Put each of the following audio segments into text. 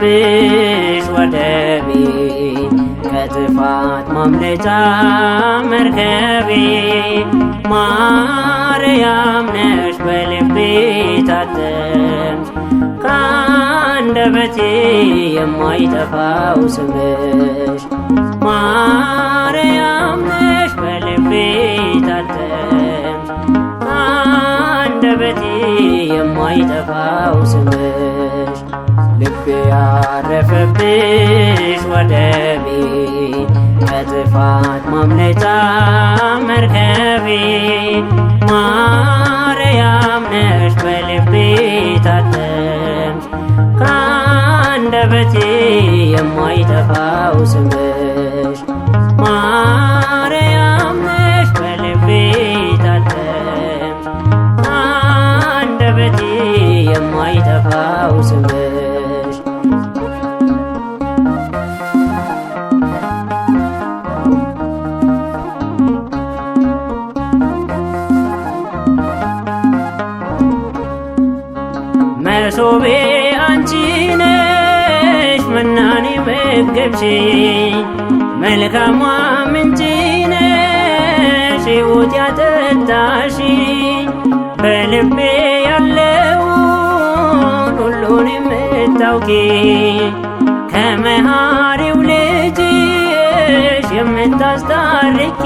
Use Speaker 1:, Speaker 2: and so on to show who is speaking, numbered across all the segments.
Speaker 1: ያረፈብሽ ወደቤ ከጥፋት ማምለጫ መርከቤ ማርያም ነሽ በልቤ ታተምሽ ከአንደበቴ የማይጠፋው ስምሽ ማርያም ነሽ በልቤ ታተምሽ ከአንደበቴ የማይጠፋው ስምሽ ልቤ ያረፈብሽ ወደቤ ከጥፋት ማምለጫ መርከቤ ማርያም ነሽ በልቤ ታተምሽ ከአንደበቴ የማይጠፋው ስምሽ ማርያም ነሽ በልቤ ታተምሽ ከአንደበቴ የማይጠፋው ስምሽ መሶቤ አንቺ ነሽ መናኔ መገብሽኝ መልካሟ ምንጭ ነሽ ሕይወት ያጠጣሽኝ በልቤ ያለውን ሁሉን የምታውቂ ከመሃሪው ልጅሽ የምታስታርቂ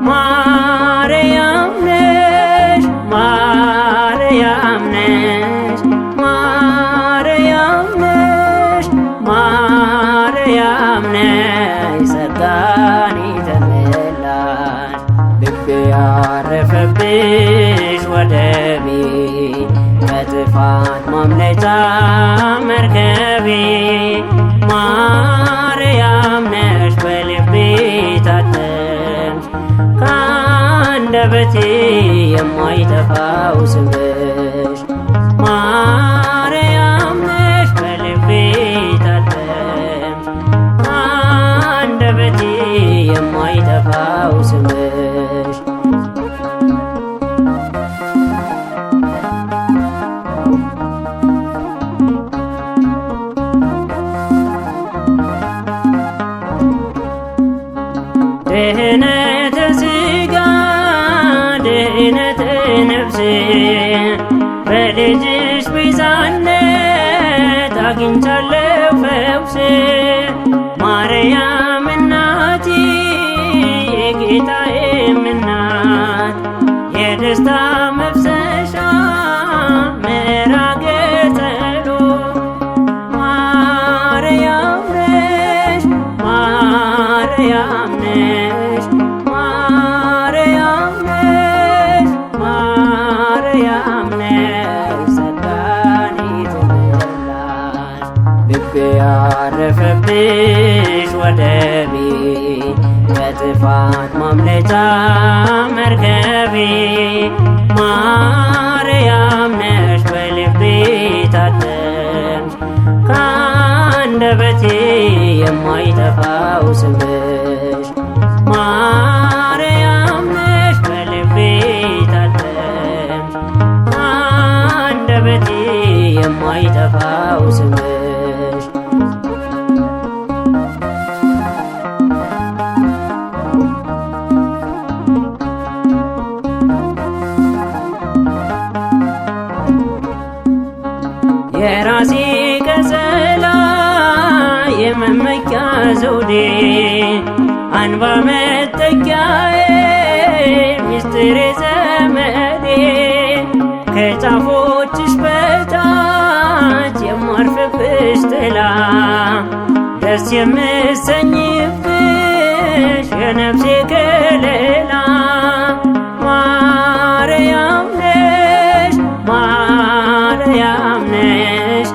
Speaker 1: ማርያም ነሽ ማርያም ነሽ ማርያም ነሽ ማርያም ነሽ ጸጋን የተመላሽ ልቤ ያረፈብሽ ወደቤ ከጥፋት ማምለጫ መርከቤ ማርያም ነሽ በልቤ ታተምሽ ከአንደበቴ የማይጠፋው ስምሽ ማርያም ነሽ በልቤ ታተምሽ ከአንደበቴ የማይጠፋው ስምሽ ድህነተ ሥጋ ድህነተ ነፍስ በልጅሽ ቤዛነት አግኝቻለሁ ፈውስ ማርያም እናቴ የጌታዬም እናት የደስታ መፍሰሻ ምዕራገ ጸሎት ማርያም ነሽ ማርያም ነሽ ማርያም ነሽ ማርያም ነሽ ጸጋን የተመላሽ ልቤ ያረፈብሽ ወደቤ ከጥፋት ማምለጫ መርከቤ ማርያም ነሽ በልቤ ታተምሽ ከአንደበቴ የማይጠፋው ስምሽ ማርያም ነሽ በልቤ ታተምሽ ከአንደበቴ የማይጠፋው ስምሽ የራሴ ቀጸላ የመመኪያ ዘውዴ አንባ መጠጊያዬ ሚስጥሬ ዘመዴ ከጫፎችሽ በታች የማርፍብሽ ጥላ ደስ የምሰኝብሽ የነፍሴ ከለላ ማርያም ነሽ ማርያም ነሽ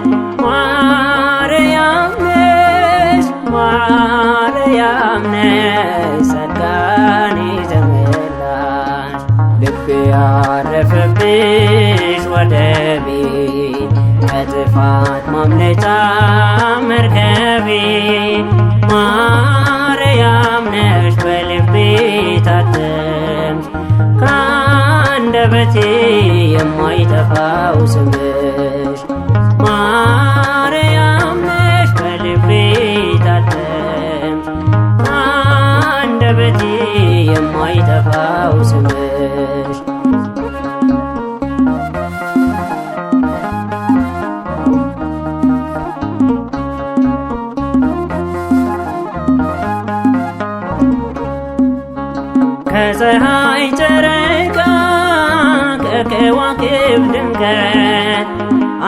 Speaker 1: ማርያም ነሽ ማርያም ነሽ ጸጋን የተመላሽ ልቤ ያረፈብሽ ወደቤ ከጥፋት ማምለጫ መርከቤ ማርያም ነሽ በልቤ ታተምሽ ከአንደበቴ የማይጠፋው ስምሽ ማርያም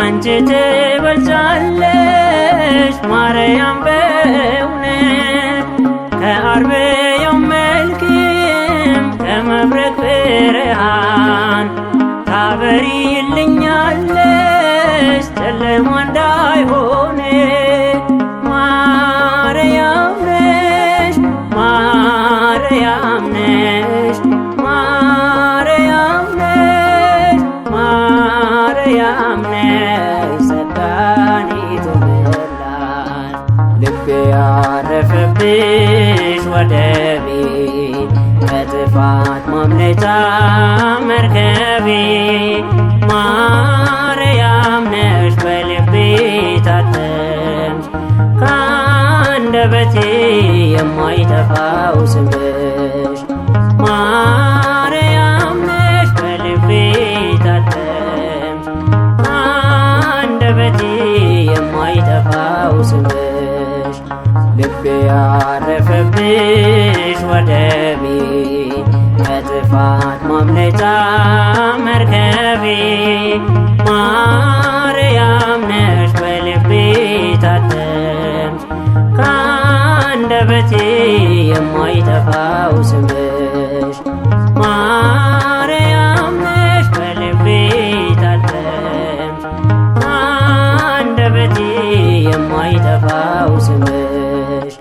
Speaker 1: አንቺ ትበልጫለሽ ማርያም በእውነት ከአርብያው መልክም ከመብረቅ ብርሃን ታበሪልኛለሽ ጨለማ እንዳይሆን ማርያም ነሽ ማርያም ነሽ ማርያም ነሽ ማርያም ነሽ ጸጋን የተመላሽ ልቤ ያረፈብሽ ወደቤ ከጥፋት ማምለጫ መርከቤ ማርያም ነሽ በልቤ ታተምሽ ከአንደበቴ የማይጠፋው ስምሽ ማርያም ነሽ በልቤ ታተምሽ ከአንደበቴ የማይጠፋው ስምሽ ልቤ ያረፈብሽ ወደቤ ከጥፋት ማምለጫ መርከቤ ማርያም ነሽ በልቤ ታተምሽ ከአንደበቴ የማይጠፋው ስምሽ ማርያም ነሽ በልቤ ታተምሽ ከአንደበቴ የማይጠፋው ስምሽ